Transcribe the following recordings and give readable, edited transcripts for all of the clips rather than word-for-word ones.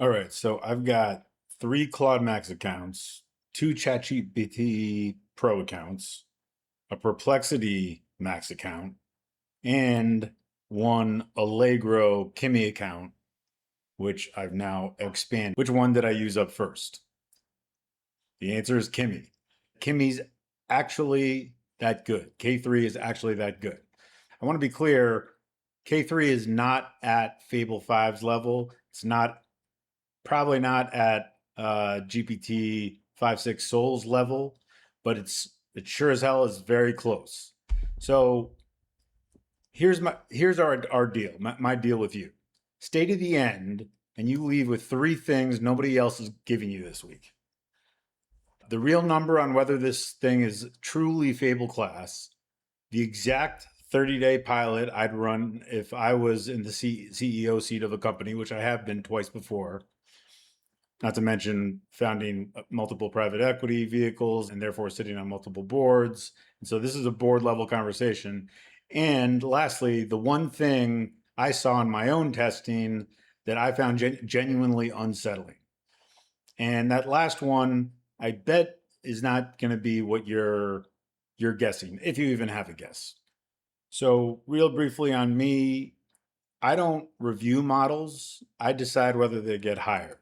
All right, so I've got three Claude Max accounts, two ChatGPT Pro accounts, a Perplexity Max account, and one Allegro Kimi account, which I've now expanded. Which one did I use up first? The answer is Kimi. Kimi's actually that good. K3 is actually that good. I want to be clear, K3 is not at Fable 5's level. It's not probably not at GPT 5.6 Souls level, but it sure as hell is very close. So here's our deal, my deal with you. Stay to the end, and you leave with three things nobody else is giving you this week. The real number on whether this thing is truly Fable class, the exact 30-day pilot I'd run if I was in the CEO seat of a company, which I have been twice before, not to mention founding multiple private equity vehicles and therefore sitting on multiple boards. And so this is a board level conversation. And lastly, the one thing I saw in my own testing that I found genuinely unsettling. And that last one, I bet is not going to be what you're guessing, if you even have a guess. So real briefly on me, I don't review models. I decide whether they get hired.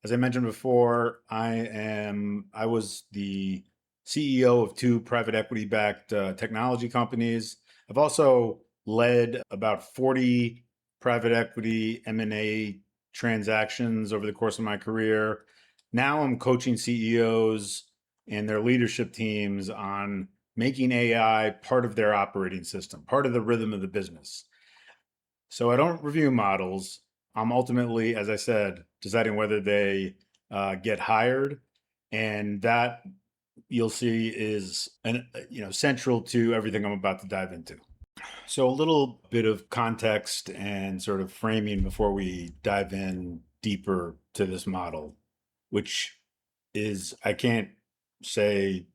As I mentioned before, I was the CEO of two private equity backed technology companies. I've also led about 40 private equity M&A transactions over the course of my career. Now I'm coaching CEOs and their leadership teams on making AI part of their operating system, part of the rhythm of the business. So I don't review models. I'm ultimately, as I said, deciding whether they get hired, and that you'll see is central to everything I'm about to dive into. So a little bit of context and sort of framing before we dive in deeper to this model, which is I can't say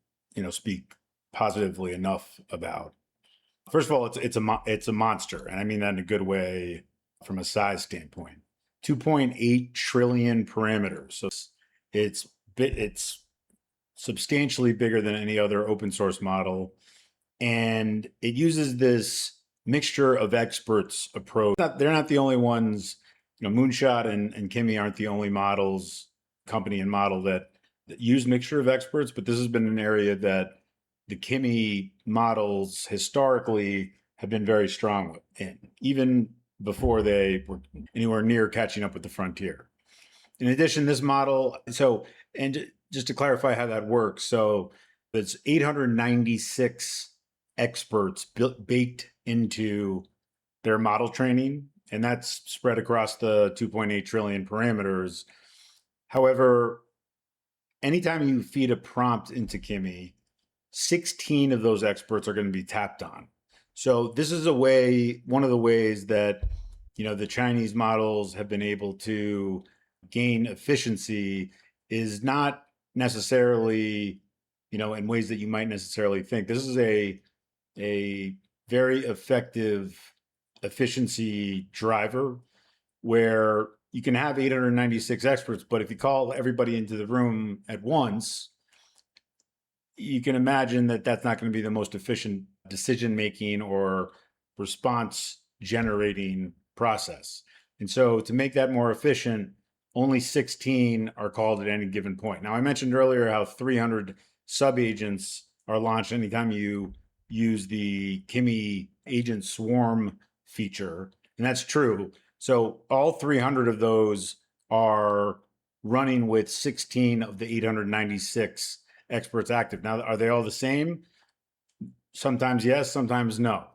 speak positively enough about. First of all, it's a monster, and I mean that in a good way from a size standpoint. 2.8 trillion parameters, so it's substantially bigger than any other open source model, and it uses this mixture of experts approach. They're not the only ones. Moonshot and Kimi aren't the only company and model that use mixture of experts, but this has been an area that the Kimi models historically have been very strong in, even before they were anywhere near catching up with the frontier. In addition, this model, and just to clarify how that works, so it's 896 experts baked into their model training, and that's spread across the 2.8 trillion parameters. However, anytime you feed a prompt into Kimi, 16 of those experts are going to be tapped on. So this is one of the ways that the Chinese models have been able to gain efficiency is not necessarily in ways that you might necessarily think. This is a very effective efficiency driver where you can have 896 experts, but if you call everybody into the room at once, you can imagine that that's not going to be the most efficient decision making or response generating process. And so to make that more efficient, only 16 are called at any given point. Now, I mentioned earlier how 300 sub agents are launched anytime you use the Kimi agent swarm feature. And that's true. So all 300 of those are running with 16 of the 896 experts active. Now, are they all the same? Sometimes yes, sometimes no,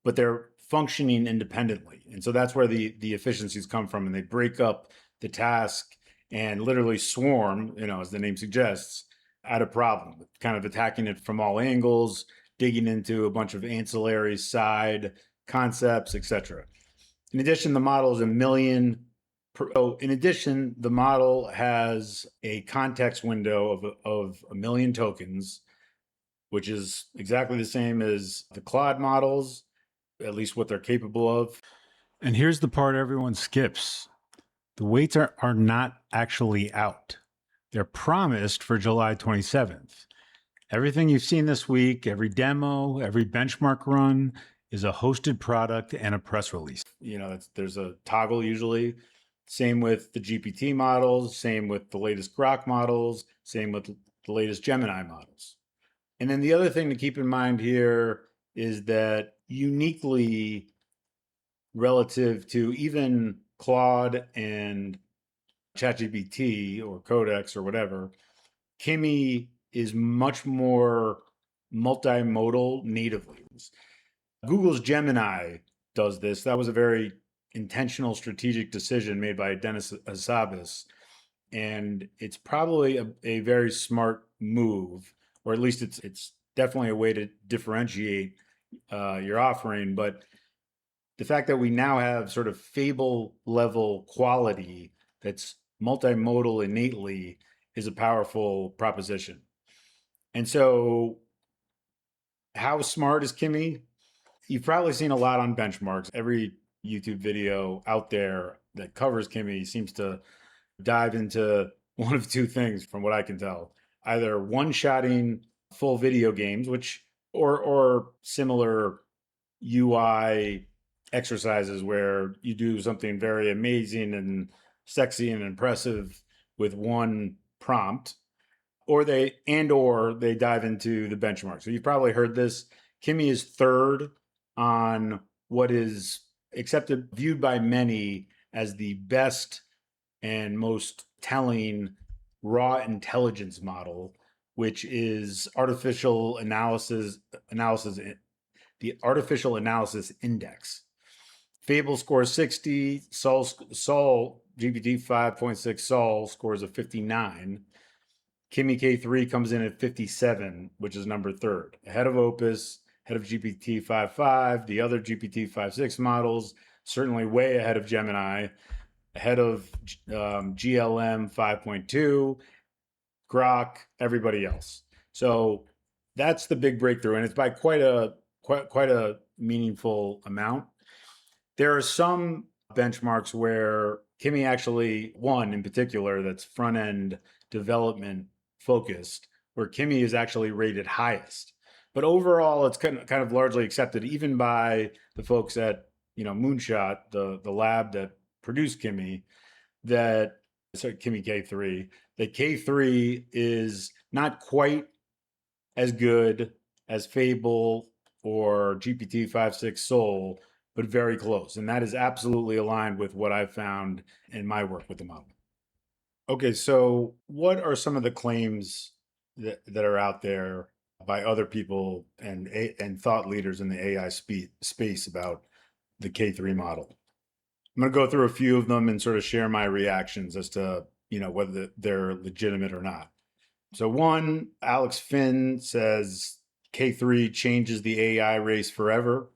but they're functioning independently. And so that's where the efficiencies come from. And they break up the task and literally swarm, as the name suggests, at a problem, kind of attacking it from all angles, digging into a bunch of ancillary side concepts, etc. In addition, the model is the model has a context window of a million tokens, which is exactly the same as the Claude models, at least what they're capable of. And here's the part everyone skips. The weights are not actually out. They're promised for July 27th. Everything you've seen this week, every demo, every benchmark run is a hosted product and a press release. There's a toggle usually. Same with the GPT models, same with the latest Grok models, same with the latest Gemini models. And then the other thing to keep in mind here is that uniquely relative to even Claude and ChatGPT or Codex or whatever, Kimi is much more multimodal natively. Google's Gemini does this. That was a very intentional strategic decision made by Dennis Hassabis. And it's probably a very smart move, or at least it's definitely a way to differentiate your offering. But the fact that we now have sort of Fable level quality that's multimodal innately is a powerful proposition. And so, how smart is Kimi? You've probably seen a lot on benchmarks. Every YouTube video out there that covers Kimi seems to dive into one of two things, from what I can tell: either one-shotting full video games, or similar UI exercises where you do something very amazing and sexy and impressive with one prompt, or they dive into the benchmark. So you've probably heard this. Kimi is third on what is viewed by many as the best and most telling raw intelligence model, which is the artificial analysis index. Fable scores 60, Sol GPT 5.6 Sol scores a 59. Kimi K3 comes in at 57, which is number third, ahead of Opus, ahead of GPT 5.5, the other GPT 5.6 models, certainly way ahead of Gemini, ahead of GLM 5.2, Grok, everybody else. So that's the big breakthrough, and it's by quite a meaningful amount. There are some benchmarks where Kimi actually won, in particular, that's front end development focused, where Kimi is actually rated highest. But overall, it's kind of largely accepted, even by the folks at Moonshot, the lab that produced Kimi, Kimi K3, that K3 is not quite as good as Fable or GPT 5.6 Sol, but very close. And that is absolutely aligned with what I've found in my work with the model. Okay, so what are some of the claims that are out there by other people and thought leaders in the AI space about the K3 model? I'm going to go through a few of them and sort of share my reactions as to whether they're legitimate or not. So one, Alex Finn says K3 changes the AI race forever.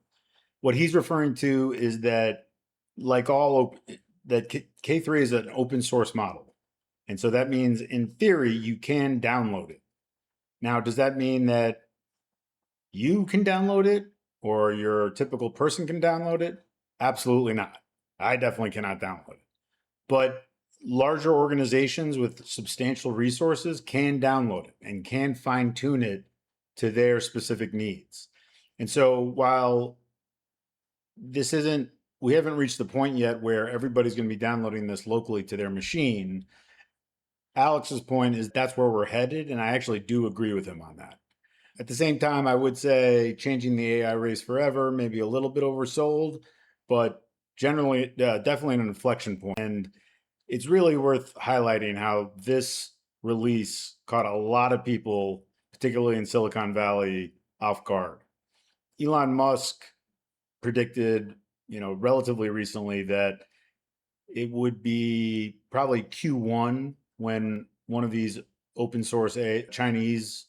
What he's referring to is that, K3 is an open source model. And so that means, in theory, you can download it. Now, does that mean that you can download it or your typical person can download it? Absolutely not. I definitely cannot download it. But larger organizations with substantial resources can download it and can fine tune it to their specific needs. And so while we haven't reached the point yet where everybody's going to be downloading this locally to their machine, Alex's point is that's where we're headed. And I actually do agree with him on that. At the same time, I would say changing the AI race forever, maybe a little bit oversold, but generally, definitely an inflection point. And it's really worth highlighting how this release caught a lot of people, particularly in Silicon Valley, off guard. Elon Musk predicted, relatively recently, that it would be probably Q1 when one of these open source Chinese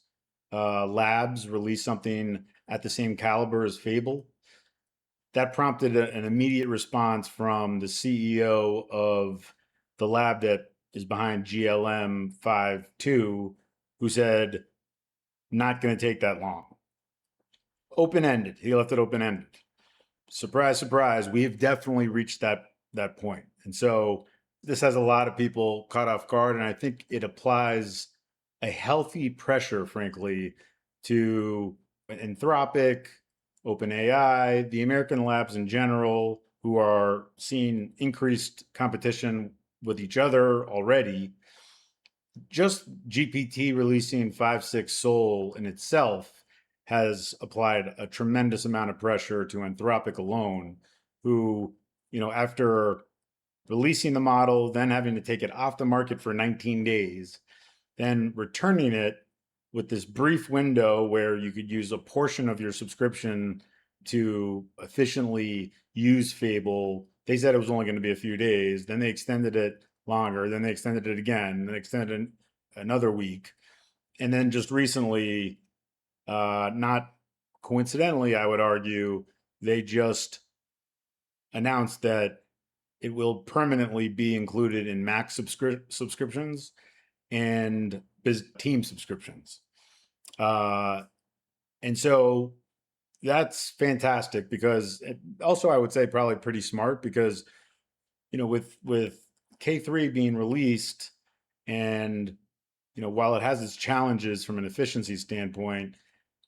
labs release something at the same caliber as Fable. That prompted an immediate response from the CEO of the lab that is behind GLM 5.2, who said, not going to take that long. Open-ended. He left it open-ended. Surprise, surprise. We have definitely reached that point. And so This has a lot of people caught off guard, and I think it applies a healthy pressure, frankly, to Anthropic, OpenAI, the American labs in general, who are seeing increased competition with each other already. Just GPT releasing 5.6 Soul in itself has applied a tremendous amount of pressure to Anthropic alone, who, after releasing the model, then having to take it off the market for 19 days, then returning it with this brief window where you could use a portion of your subscription to efficiently use Fable. They said it was only going to be a few days. Then they extended it longer. Then they extended it again. Then extended it another week. And then just recently, not coincidentally, I would argue, they just announced that it will permanently be included in Mac subscriptions and team subscriptions. And so that's fantastic, because also I would say probably pretty smart, because with K3 being released, and while it has its challenges from an efficiency standpoint,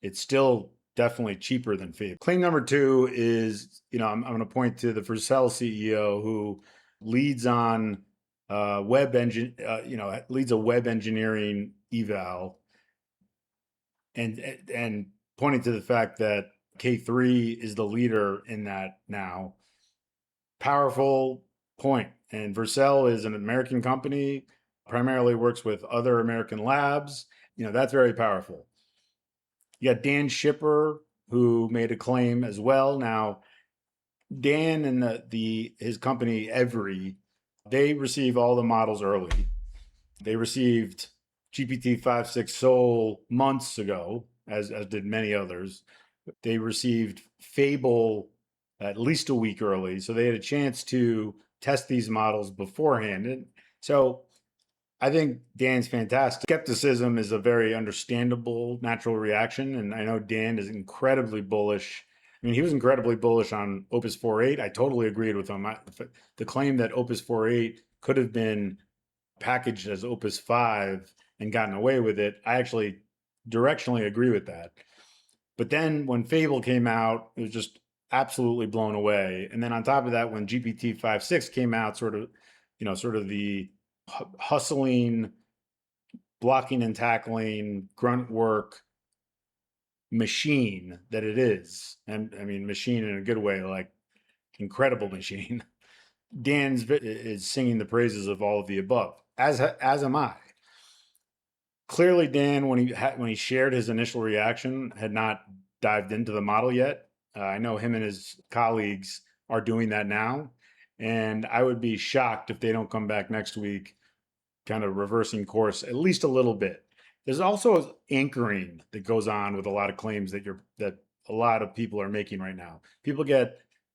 it's still definitely cheaper than Fable. Claim number two is, I'm going to point to the Vercel CEO, who leads on leads a web engineering eval, and pointing to the fact that K3 is the leader in that now. Powerful point. And Vercel is an American company, primarily works with other American labs. That's very powerful. You got Dan Shipper, who made a claim as well. Now, Dan and his company Every, they receive all the models early. They received GPT 5.6 Soul months ago, as did many others. They received Fable at least a week early, so they had a chance to test these models beforehand. And so I think Dan's fantastic. Skepticism is a very understandable natural reaction, and I know Dan is incredibly bullish. I mean, he was incredibly bullish on Opus 4.8. I totally agreed with him. The claim that Opus 4.8 could have been packaged as Opus 5 and gotten away with it, I actually directionally agree with that. But then when Fable came out, it was just absolutely blown away. And then on top of that, when GPT 5.6 came out, sort of the hustling, blocking and tackling, grunt work machine that it is, and I mean machine in a good way, like incredible machine. Dan's is singing the praises of all of the above, as am I. Clearly, Dan, when he shared his initial reaction, had not dived into the model yet. I know him and his colleagues are doing that now, and I would be shocked if they don't come back next week, kind of reversing course at least a little bit. There's also anchoring that goes on with a lot of claims that a lot of people are making right now. People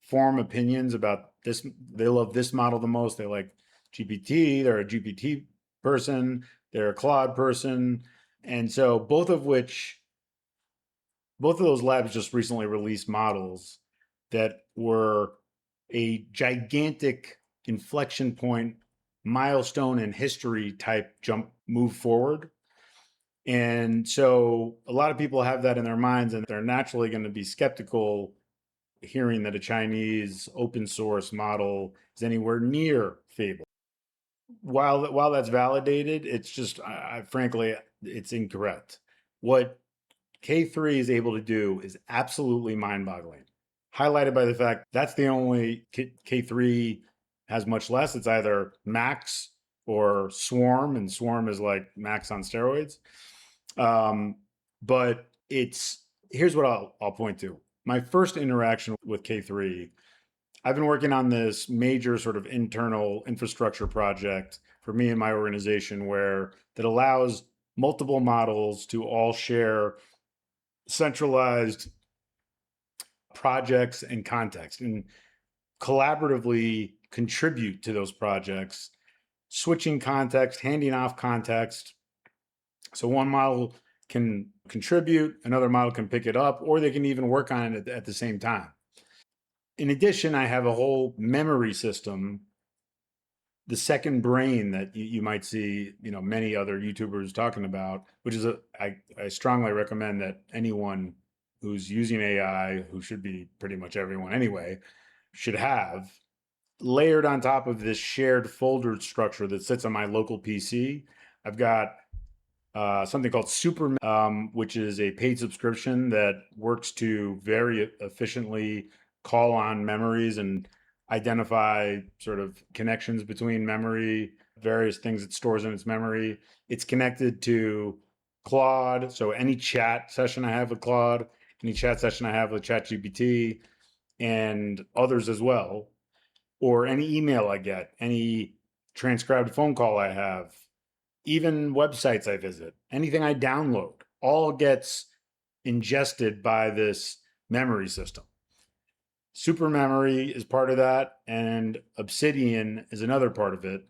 form opinions about this. They love this model the most. They like GPT. They're a GPT person. They're a Claude person. And so both of those labs just recently released models that were a gigantic inflection point, milestone in history type move forward. And so a lot of people have that in their minds, and they're naturally going to be skeptical hearing that a Chinese open source model is anywhere near Fable. While that's validated, it's just, frankly, it's incorrect. What K3 is able to do is absolutely mind-boggling, highlighted by the fact that's the only K3 has much less. It's either Max or Swarm, and Swarm is like Max on steroids. But here's what I'll point to. My first interaction with K3, I've been working on this major sort of internal infrastructure project for me and my organization that allows multiple models to all share centralized projects and context, and collaboratively contribute to those projects, switching context, handing off context. So one model can contribute, another model can pick it up, or they can even work on it at the same time. In addition, I have a whole memory system the second brain that you might see, many other YouTubers talking about, which is I strongly recommend that anyone who's using AI, who should be pretty much everyone anyway, should have layered on top of this shared folder structure that sits on my local PC. I've got something called Super, which is a paid subscription that works to very efficiently call on memories and identify sort of connections between memory, various things it stores in its memory. It's connected to Claude. So any chat session I have with Claude, any chat session I have with ChatGPT, and others as well, or any email I get, any transcribed phone call I have, even websites I visit, anything I download, all gets ingested by this memory system. Super memory is part of that, and Obsidian is another part of it.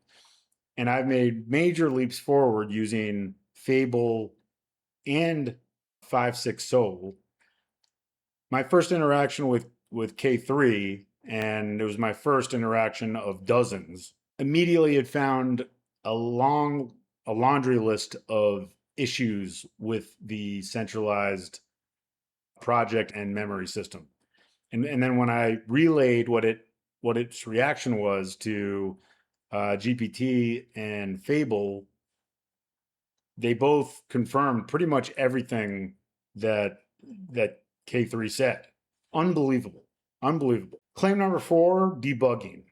And I've made major leaps forward using Fable and 5.6 Soul. My first interaction with K3, and it was my first interaction of dozens, immediately it found a laundry list of issues with the centralized project and memory system. And then when I relayed what its reaction was to GPT and Fable, they both confirmed pretty much everything that K3 said. Unbelievable. Claim number 4, debugging.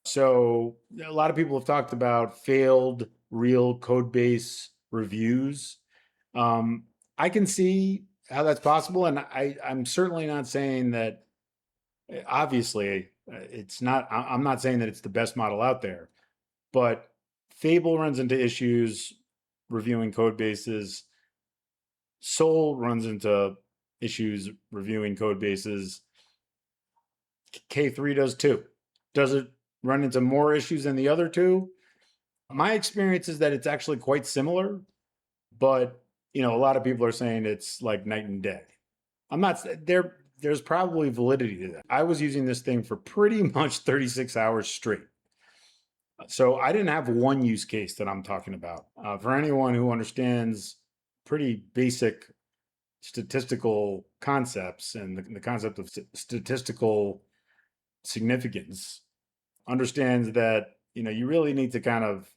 So a lot of people have talked about failed real code base reviews. I can see how that's possible, and I'm certainly not saying that. Obviously, it's not. I'm not saying that it's the best model out there, but Fable runs into issues reviewing code bases. Soul runs into issues reviewing code bases. K3 does too. Does it run into more issues than the other two? My experience is that it's actually quite similar, but a lot of people are saying it's like night and day. I'm not there. There's probably validity to that. I was using this thing for pretty much 36 hours straight. So I didn't have one use case that I'm talking about. For anyone who understands pretty basic statistical concepts and the concept of statistical significance, understands that you really need to kind of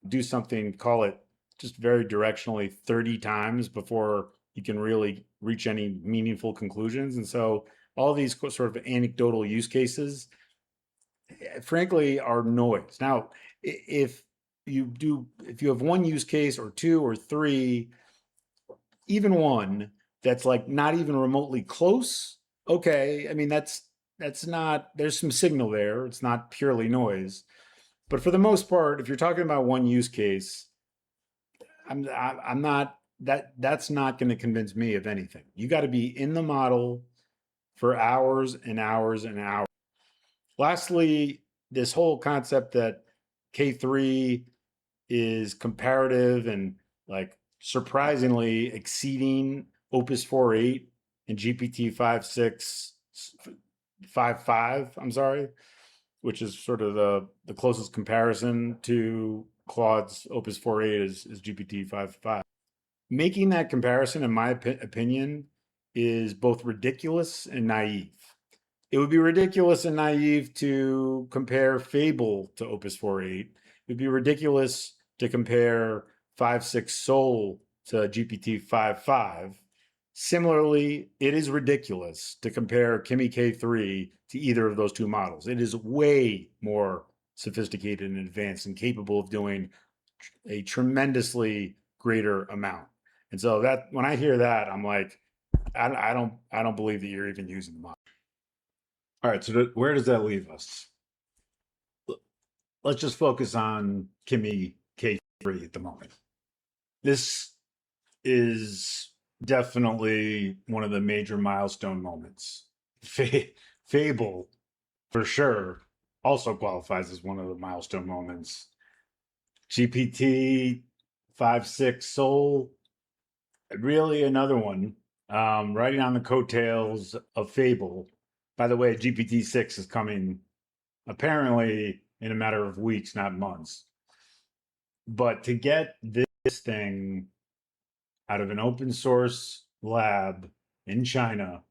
do something, call it just very directionally 30 times before you can really reach any meaningful conclusions. And so all these sort of anecdotal use cases, frankly, are noise. Now, if you have one use case or two or three, even one that's like not even remotely close, okay, I mean, that's not, there's some signal there. It's not purely noise. But for the most part, if you're talking about one use case, I'm not, that's not going to convince me of anything. You got to be in the model for hours and hours and hours. Lastly, this whole concept that K3 is comparative and like surprisingly exceeding Opus 4.8 and GPT 5.5, I'm sorry, which is sort of the closest comparison to Claude's Opus 4.8 is GPT 5.5. Making that comparison, in my opinion, is both ridiculous and naive. It would be ridiculous and naive to compare Fable to Opus 4.8. It would be ridiculous to compare 5.6 Soul to GPT 5.5. Similarly, it is ridiculous to compare Kimi K3 to either of those two models. It is way more sophisticated and advanced and capable of doing a tremendously greater amount. And so that when I hear that, I'm like, I don't believe that you're even using the model. All right, so where does that leave us? Let's just focus on Kimi K3 at the moment. This is definitely one of the major milestone moments. Fable, for sure, also qualifies as one of the milestone moments. GPT 5.6 Soul, really another one, riding on the coattails of Fable. By the way, GPT 6 is coming apparently in a matter of weeks, not months. But to get this thing out of an open source lab in China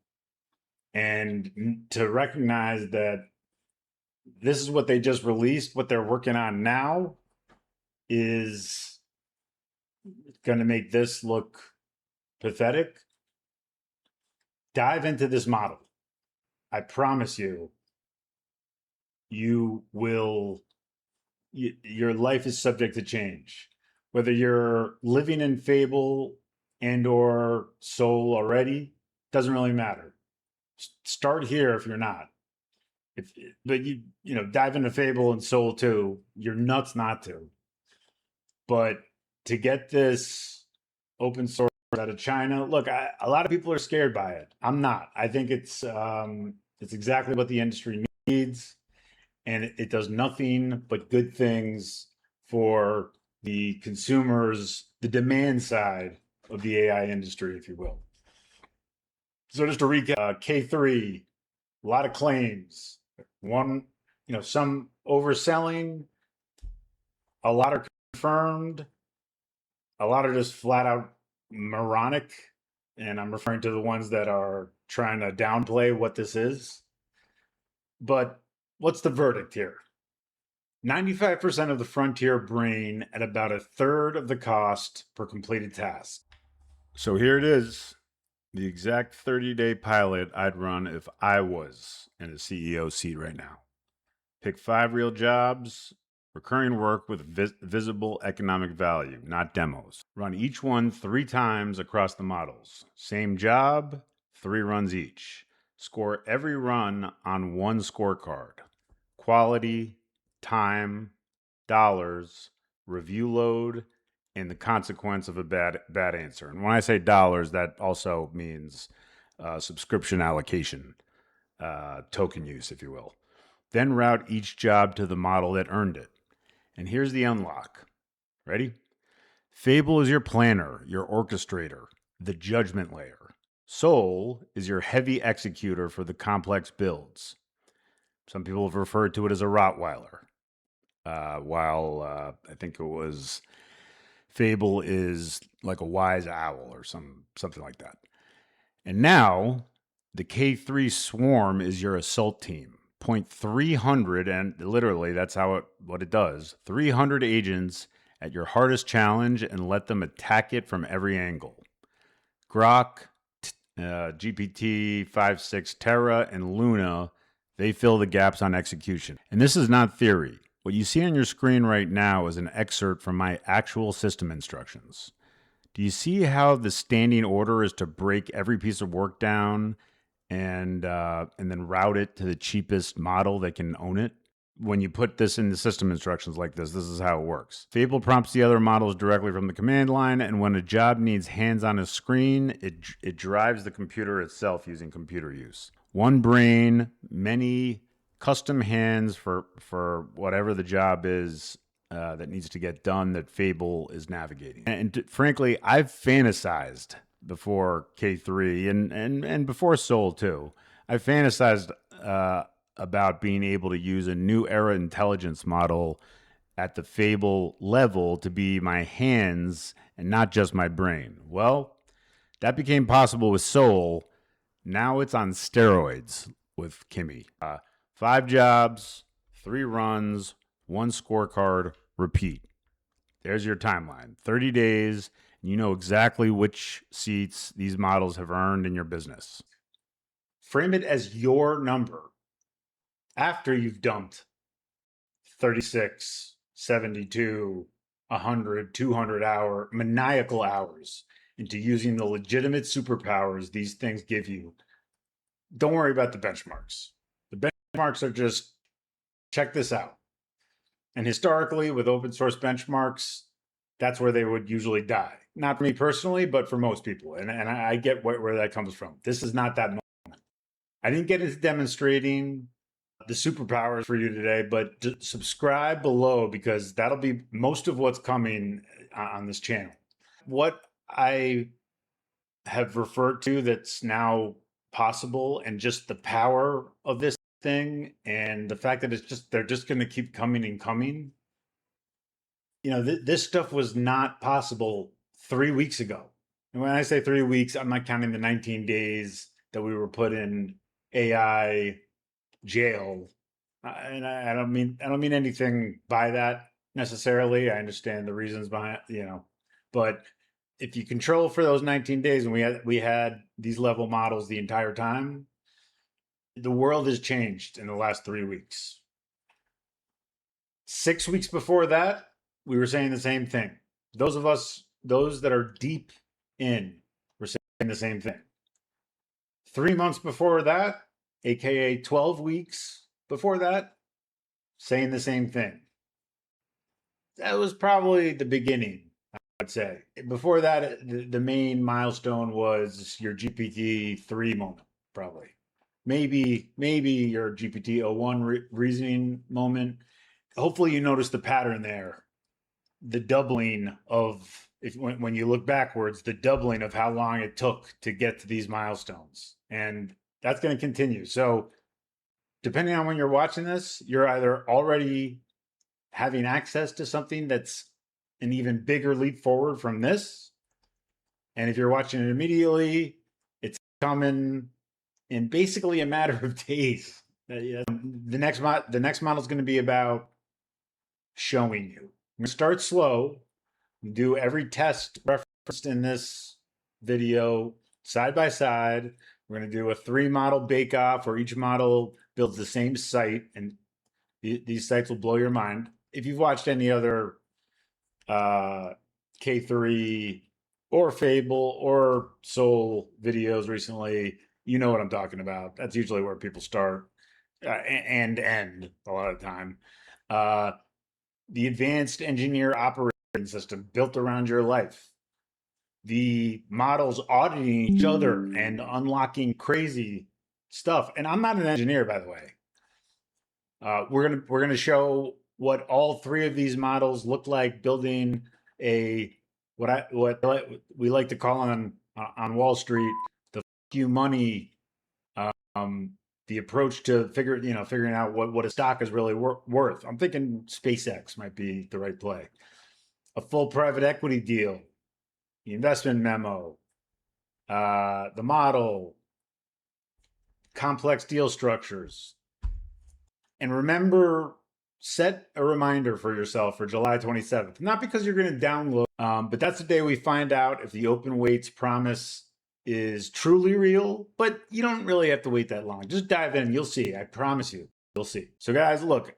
and to recognize that this is what they just released, what they're working on now is going to make this look pathetic. Dive into this model. I promise you, your life is subject to change. Whether you're living in Fable and or Soul already, doesn't really matter. Start here if you're not. But you dive into Fable and Soul too. You're nuts not to. But to get this open source out of China, look, a lot of people are scared by it. I'm not. I think it's exactly what the industry needs, and it does nothing but good things for the consumers, the demand side of the AI industry, if you will. So just to recap, K3, a lot of claims. One, some overselling, a lot are confirmed, a lot are just flat out moronic, and I'm referring to the ones that are trying to downplay what this is. But what's the verdict here? 95% of the frontier brain at about a third of the cost per completed task. So here it is, the exact 30-day pilot I'd run if I was in a CEO seat right now. Pick 5 real jobs, recurring work with visible economic value, not demos. Run each one 3 times across the models. Same job, 3 runs each. Score every run on one scorecard. Quality, time, dollars, review load, and the consequence of a bad answer. And when I say dollars, that also means subscription allocation, token use, if you will. Then route each job to the model that earned it. And here's the unlock. Ready? Fable is your planner, your orchestrator, the judgment layer. Soul is your heavy executor for the complex builds. Some people have referred to it as a Rottweiler, while I think it was Fable is like a wise owl or something like that. And now the K3 swarm is your assault team. Point 300, and literally that's what it does. 300 agents at your hardest challenge and let them attack it from every angle. Grok, GPT 5.6 Terra, and Luna, they fill the gaps on execution. And this is not theory. What you see on your screen right now is an excerpt from my actual system instructions. Do you see how the standing order is to break every piece of work down and then route it to the cheapest model that can own it? When you put this in the system instructions like this is how it works. Fable prompts the other models directly from the command line, and when a job needs hands on a screen, it drives the computer itself using computer use. One brain, many custom hands for whatever the job is that needs to get done that Fable is navigating. And frankly, I've fantasized before K3 and before Soul too. I fantasized about being able to use a new era intelligence model at the Fable level to be my hands and not just my brain. Well, that became possible with Soul. Now it's on steroids with Kimi. 5 jobs, 3 runs, 1 scorecard, repeat. There's your timeline. 30 days, and you know exactly which seats these models have earned in your business. Frame it as your number after you've dumped 36, 72, 100, 200-hour maniacal hours into using the legitimate superpowers these things give you. Don't worry about the benchmarks. The benchmarks are just, check this out. And historically, with open source benchmarks, that's where they would usually die. Not for me personally, but for most people. And I get where that comes from. This is not that moment. I didn't get into demonstrating the superpowers for you today, but subscribe below because that'll be most of what's coming on this channel. What I have referred to that's now possible and just the power of this thing, and the fact that they're just going to keep coming and coming. This stuff was not possible 3 weeks ago. And when I say 3 weeks, I'm not counting the 19 days that we were put in AI jail. And I don't mean anything by that necessarily. I understand the reasons behind, but if you control for those 19 days, and we had these level models the entire time, the world has changed in the last 3 weeks. 6 weeks before that, we were saying the same thing. Those that are deep in, were saying the same thing. 3 months before that, aka 12 weeks before that, saying the same thing. That was probably the beginning, I'd say. Before that, the main milestone was your GPT-3 moment, probably. Maybe your GPT-01 reasoning moment. Hopefully you notice the pattern there. The doubling of, when you look backwards, the doubling of how long it took to get to these milestones. And that's going to continue. So depending on when you're watching this, you're either already having access to something that's an even bigger leap forward from this. And if you're watching it immediately, it's coming in basically a matter of days. The next model is going to be about showing you. We're going to start slow, do every test referenced in this video side by side. We're going to do a 3 model bake off where each model builds the same site, and these sites will blow your mind. If you've watched any other K3 or Fable or Soul videos recently, you know what I'm talking about. That's usually where people start and end a lot of the time. The advanced engineer operating system built around your life. The models auditing each other and unlocking crazy stuff. And I'm not an engineer, by the way. We're gonna show what all 3 of these models look like building what we like to call on Wall Street the you money, the approach to figuring out what a stock is really worth. I'm thinking SpaceX might be the right play. A full private equity deal, the investment memo, the model, complex deal structures. And remember, set a reminder for yourself for July 27th. Not because you're going to download, but that's the day we find out if the open weights promise is truly real, but you don't really have to wait that long. Just dive in. You'll see. I promise you, you'll see. So guys, look,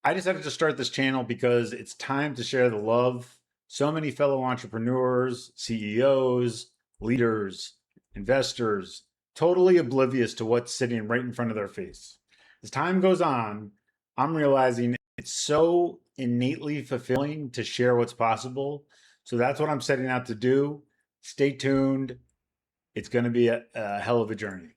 I decided to start this channel because it's time to share the love. So many fellow entrepreneurs, CEOs, leaders, investors, totally oblivious to what's sitting right in front of their face. As time goes on, I'm realizing it's so innately fulfilling to share what's possible. So that's what I'm setting out to do. Stay tuned. It's going to be a hell of a journey.